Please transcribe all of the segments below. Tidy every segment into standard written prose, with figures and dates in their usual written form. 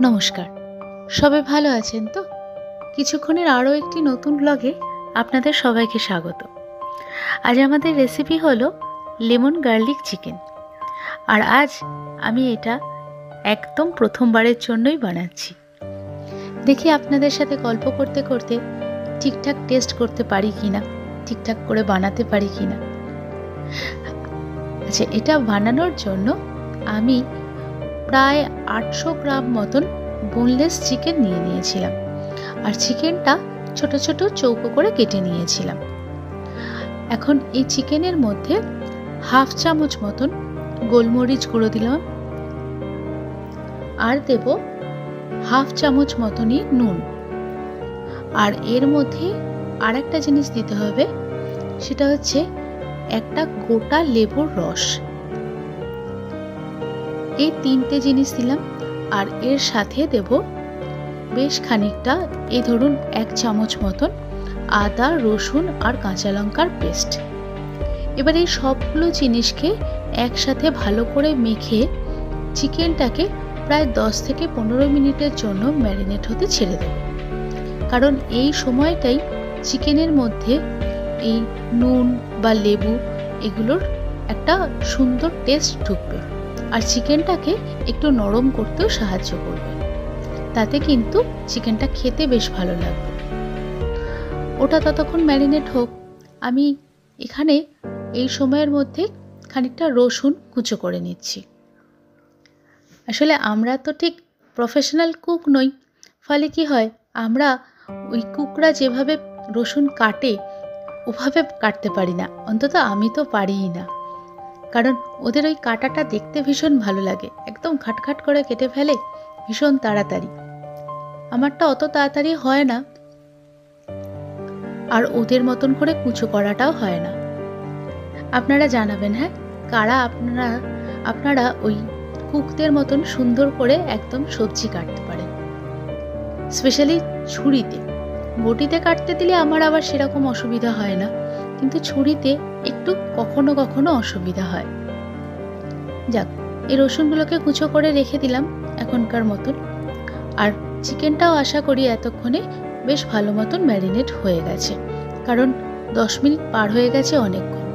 নমস্কার, সবাই ভালো আছেন তো? কিছুক্ষণের আরও একটি নতুন ব্লগে আপনাদের সবাইকে স্বাগত। আজ আমাদের রেসিপি হলো লেমন গার্লিক চিকেন। আর আজ আমি এটা একদম প্রথমবারের জন্যই বানাচ্ছি। দেখি আপনাদের সাথে গল্প করতে করতে ঠিকঠাক টেস্ট করতে পারি কিনা, ঠিকঠাক করে বানাতে পারি কিনা। আচ্ছা, এটা বানানোর জন্য আমি প্রায় 800 গ্রাম মতন বোনলেস চিকেন নিয়ে নিয়েছিলাম, আর চিকেনটা ছোট ছোট চৌকো করে কেটে নিয়েছিলাম। এখন এই চিকেনের মধ্যে হাফ চামচ মতন গোলমরিচ গুঁড়ো দিলাম, আর দেব হাফ চামচ মতনই নুন। আর এর মধ্যে আর একটা জিনিস দিতে হবে, সেটা হচ্ছে একটা গোটা লেবুর রস। এই তিনটে জিনিস দিলাম, আর এর সাথে দেব বেশ খানিকটা, এই ধরুন 1 চামচ মতন আদা, রসুন আর কাঁচা লঙ্কার পেস্ট। এবার এই সবগুলো জিনিসকে একসাথে ভালো করে মেখে চিকেনটাকে প্রায় 10 থেকে 15 মিনিটের জন্য ম্যারিনেট হতে ছেড়ে দেব। কারণ এই সময়টাই চিকেনের মধ্যে এই নুন বা লেবু এগুলোর একটা সুন্দর টেস্ট ঢুকবে, আর চিকেনটাকে একটু নরম করতেও সাহায্য করবে। তাতে কিন্তু চিকেনটা খেতে বেশ ভালো লাগবে। ওটা ততক্ষণ ম্যারিনেট হোক, আমি এখানে এই সময়ের মধ্যে খানিকটা রসুন কুচো করে নিচ্ছি। আসলে আমরা তো ঠিক প্রফেশনাল কুক নই, ফলে কি হয়, আমরা ওই কুকরা যেভাবে রসুন কাটে ওভাবে কাটতে পারি না, অন্তত আমি তো পারিই না। কারণ ওদের ওই কাটাটা দেখতে ভীষণ ভালো লাগে, একদম খাটখাট করে কেটে ফেলে ভীষণ তাড়াতাড়ি। আমারটা অত তাড়াতাড়ি হয় না, আর ওদের মতন করে কুচো করাটাও হয় না। আপনারা জানাবেন, হ্যাঁ, কারা আপনারা ওই কুকদের মতন সুন্দর করে একদম সবজি কাটতে পারেন, স্পেশালি ছুরিতে। বটিতে কাটতে দিলে আমার আবার সেরকম অসুবিধা হয় না, কিন্তু ছুরিতে একটু কখনো কখনো অসুবিধা হয়। যাক, এই রসুনগুলোকে কুচো করে রেখে দিলাম এখনকার মতন। আর চিকেনটাও আশা করি এতক্ষণে বেশ ভালো মতন ম্যারিনেট হয়ে গেছে, কারণ 10 মিনিট পার হয়ে গেছে অনেকক্ষণ।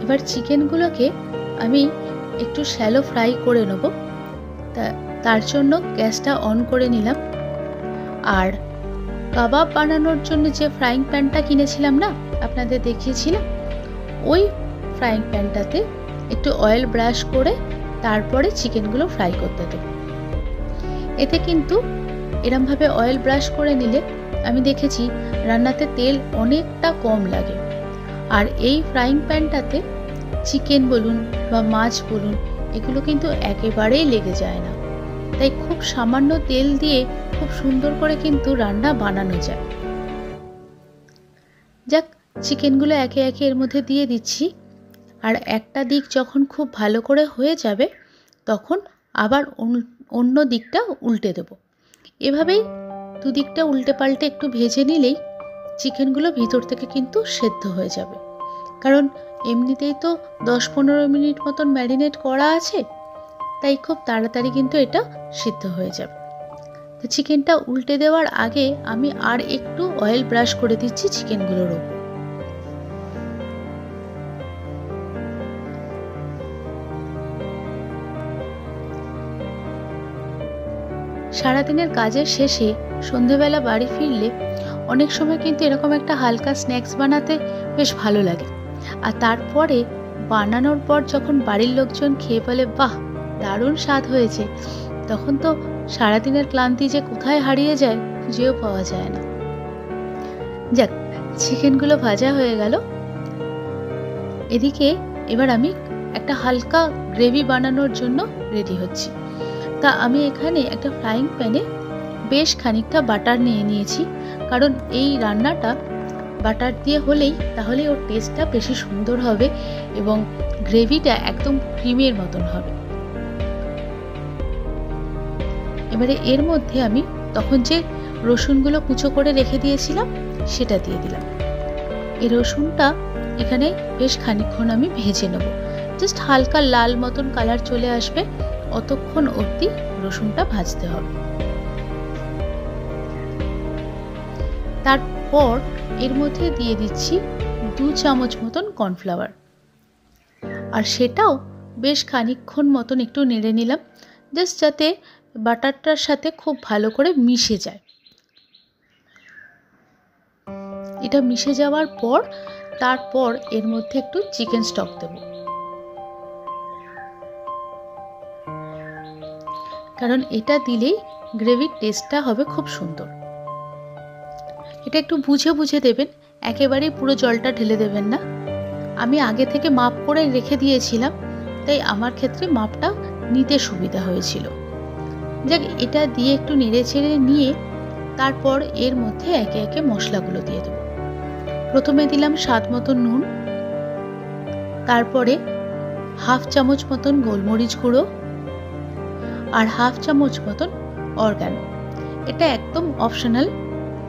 এবার চিকেনগুলোকে আমি একটু শ্যালো ফ্রাই করে নেব। তার জন্য গ্যাসটা অন করে নিলাম। আর কাবাব বানানোর জন্য যে ফ্রাইং প্যানটা কিনেছিলাম না, আপনাদের দেখিয়েছিলাম, ওই ফ্রাইং প্যানটাতে একটু অয়েল ব্রাশ করে তারপরে চিকেনগুলো ফ্রাই করতে দেব। এতে কিন্তু এরমভাবে অয়েল ব্রাশ করে নিলে আমি দেখেছি রান্নাতে তেল অনেকটা কম লাগে। আর এই ফ্রাইং প্যানটাতে চিকেন বলুন বা মাছ বলুন, এগুলো কিন্তু একেবারেই লেগে যায় না। তাই খুব সামান্য তেল দিয়ে খুব সুন্দর করে কিন্তু রান্না বানানো যায়। যাক, চিকেনগুলো একে একে এর মধ্যে দিয়ে দিচ্ছি। আর একটা দিক যখন খুব ভালো করে হয়ে যাবে, তখন আবার অন্য দিকটা উল্টে দেব। এভাবেই দুদিকটা উল্টে পাল্টে একটু ভেজে নিলেই চিকেনগুলো ভিতর থেকে কিন্তু সেদ্ধ হয়ে যাবে। কারণ এমনিতেই তো 10-15 মিনিট মতন ম্যারিনেট করা আছে, তাই খুব তাড়াতাড়ি কিন্তু এটা সিদ্ধ হয়ে যাবে। তো চিকেনটা উল্টে দেওয়ার আগে আমি আর একটু অয়েল ব্রাশ করে দিচ্ছি চিকেনগুলোর ওপর। সারাদিনের কাজের শেষে সন্ধেবেলা বাড়ি ফিরলে অনেক সময় কিন্তু এরকম একটা হালকা স্ন্যাক্স বানাতে বেশ ভালো লাগে। আর তারপরে বানানোর পর যখন বাড়ির লোকজন খেয়ে বলে, বাহ, দারুণ স্বাদ হয়েছে, তখন তো সারাদিনের ক্লান্তি যে কোথায় হারিয়ে যায় খুঁজেও পাওয়া যায় না। যাক, চিকেনগুলো ভাজা হয়ে গেল। এদিকে এবার আমি একটা হালকা গ্রেভি বানানোর জন্য রেডি হচ্ছি। তা আমি এখানে একটা ফ্রাইং প্যানে বেশ খানিকটা বাটার নিয়ে নিয়েছি, কারণ এই রান্নাটা বাটার দিয়ে হলেই তাহলে ওর টেস্টটা বেশি সুন্দর হবে এবং গ্রেভিটা একদম ক্রিমের মতন হবে। এবারে এর মধ্যে আমি তখন যে রসুনগুলো কুচো করে রেখে দিয়েছিলাম সেটা দিয়ে দিলাম। এই রসুনটা এখানে বেশ খানিকক্ষণ আমি ভেজে নেব, জাস্ট হালকা লাল মতন কালার চলে আসবে অতক্ষণ অবধি রসুনটা ভাজতে হবে। তারপর এর মধ্যে দিয়ে দিচ্ছি 2 চামচ মতন কর্নফ্লাওয়ার, আর সেটাও বেশ খানিকক্ষণ মতন একটু নেড়ে নিলাম, জাস্ট যাতে বাটারটার সাথে খুব ভালো করে মিশে যায়। এটা মিশে যাওয়ার পর তারপর এর মধ্যে একটু চিকেন স্টক দেব, কারণ এটা দিলেই গ্রেভির টেস্টটা হবে খুব সুন্দর। এটা একটু বুঝে বুঝে দেবেন, একেবারেই পুরো জলটা ঢেলে দেবেন না। আমি আগে থেকে মাপ করে রেখে দিয়েছিলাম, তাই আমার ক্ষেত্রে মাপটা নিতে সুবিধা হয়েছিল। যাক, এটা দিয়ে একটু নেড়ে চেড়ে নিয়ে তারপর এর মধ্যে একে একে মশলাগুলো দিয়ে দেব। প্রথমে দিলাম স্বাদ মতো নুন, তারপরে 1/2 চামচ মতন গোলমরিচ গুঁড়ো আর 1/2 চামচ মতন অরগ্যানো। এটা একদম অপশনাল,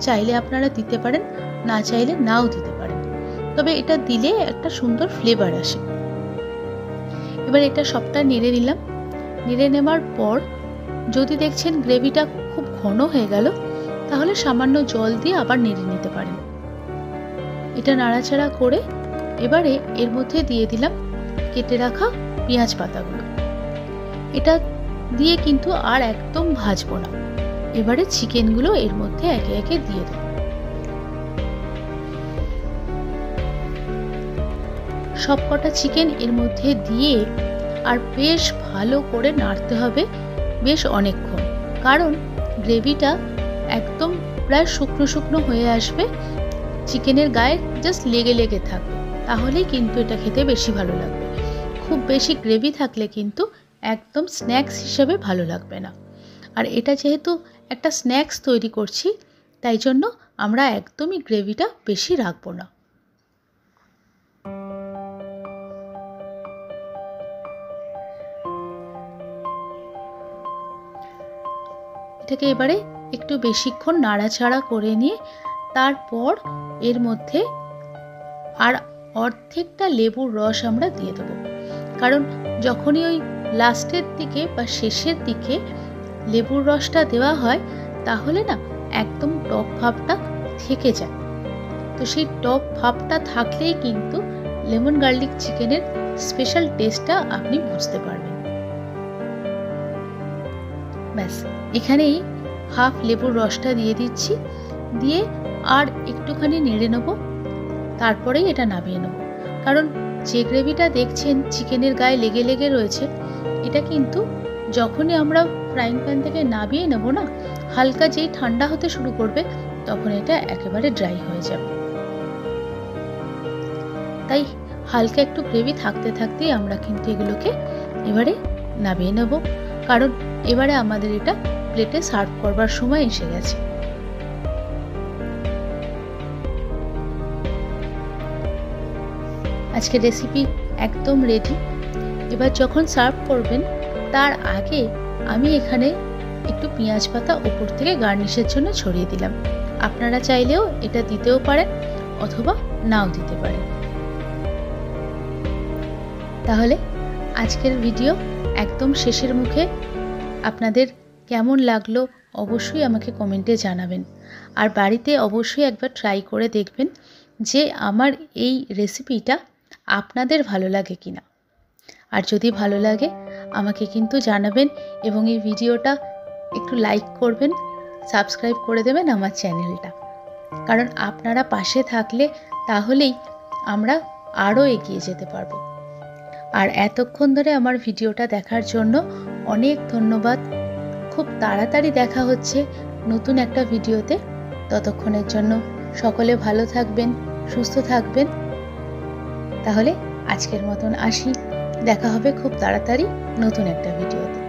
চাইলে আপনারা দিতে পারেন, না চাইলে নাও দিতে পারেন, তবে এটা দিলে একটা সুন্দর ফ্লেভার আসে। এবার এটা সবটা নেড়ে নিলাম। নেড়ে নেওয়ার পর যদি দেখছেন গ্রেভিটা খুব ঘন হয়ে গেল, তাহলে সামান্য জল দিয়ে আবার নেড়ে নিতে পারেন। এটা নাড়াচাড়া করে এবারে এর মধ্যে দিয়ে দিলাম কেটে রাখা পেঁয়াজ পাতাগুলো। এটা দিয়ে কিন্তু আর একদম ভাজবো না। এবারে চিকেনগুলো এর মধ্যে একে একে দিয়ে দেব। সবকটা চিকেন এর মধ্যে দিয়ে আর বেশ ভালো করে নাড়তে হবে বেশ অনেকক্ষণ, কারণ গ্রেভিটা একদম প্রায় শুকনো শুকনো হয়ে আসবে, চিকেনের গায়ে জাস্ট লেগে লেগে থাকবে, তাহলেই কিন্তু এটা খেতে বেশি ভালো লাগবে। খুব বেশি গ্রেভি থাকলে কিন্তু একদম স্ন্যাক্স হিসেবে ভালো লাগবে না। আর এটা যেহেতু একটা স্ন্যাক্স তৈরি করছি, তাই জন্য আমরা একদমই গ্রেভিটা বেশি রাখবো না। এটাকে এবারে একটু বেশিক্ষণ নাড়াচাড়া করে নিয়ে তারপর এর মধ্যে আর অর্ধেকটা লেবুর রস আমরা দিয়ে দেবো, কারণ যখনই ওই লাস্টের দিকে বা শেষের দিকে লেবুর রসটা দেওয়া হয়, তাহলে না একদম টক ভাবটা থেকে যায়। তো সেই টক ভাবটা থাকলেই কিন্তু লেমন গার্লিক চিকেনের স্পেশাল টেস্টটা আপনি বুঝতে পারবেন। ব্যাস, এখানেই 1/2 লেবুর রসটা দিয়ে দিচ্ছি, দিয়ে আর একটুখানি নেড়ে নেব, তারপরেই এটা নামিয়ে নেব। কারণ যে গ্রেভিটা দেখছেন চিকেনের গায়ে লেগে লেগে রয়েছে, এটা কিন্তু যখনই আমরা ফ্রাইং প্যান থেকে নামিয়ে নেব না, হালকা যেই ঠান্ডা হতে শুরু করবে তখন এটা একেবারে ড্রাই হয়ে যাবে। তাই হালকা একটু গ্রেভি থাকতে থাকতেই আমরা কিন্তু এগুলোকে এবারে নামিয়ে নেব, কারণ এবারে আমাদের এটা প্লেটে সার্ভ করবার সময় এসে গেছে। আজকের রেসিপি একদম রেডি। এবার যখন সার্ভ করবেন তার আগে আমি এখানে একটু পেঁয়াজ পাতা উপর থেকে গার্নিশের জন্য ছড়িয়ে দিলাম। আপনারা চাইলেও এটা দিতেও পারেন অথবা নাও দিতে পারেন। তাহলে আজকের ভিডিও একদম শেষের মুখে। আপনাদের কেমন লাগলো অবশ্যই আমাকে কমেন্টে জানাবেন, আর বাড়িতে অবশ্যই একবার ট্রাই করে দেখবেন যে আমার এই রেসিপিটা আপনাদের ভালো লাগে কিনা। আর যদি ভালো লাগে আমাকে কিন্তু জানাবেন, এবং এই ভিডিওটা একটু লাইক করবেন, সাবস্ক্রাইব করে দেবেন আমার চ্যানেলটা, কারণ আপনারা পাশে থাকলে তাহলেই আমরা আরও এগিয়ে যেতে পারবো। আর এতক্ষণ ধরে আমার ভিডিওটা দেখার জন্য অনেক ধন্যবাদ। খুব তাড়াতাড়ি দেখা হচ্ছে নতুন একটা ভিডিওতে। ততক্ষণের জন্য সকলে ভালো থাকবেন, সুস্থ থাকবেন। তাহলে আজকের মতন আসি, দেখা হবে খুব তাড়াতাড়ি নতুন একটা ভিডিওতে।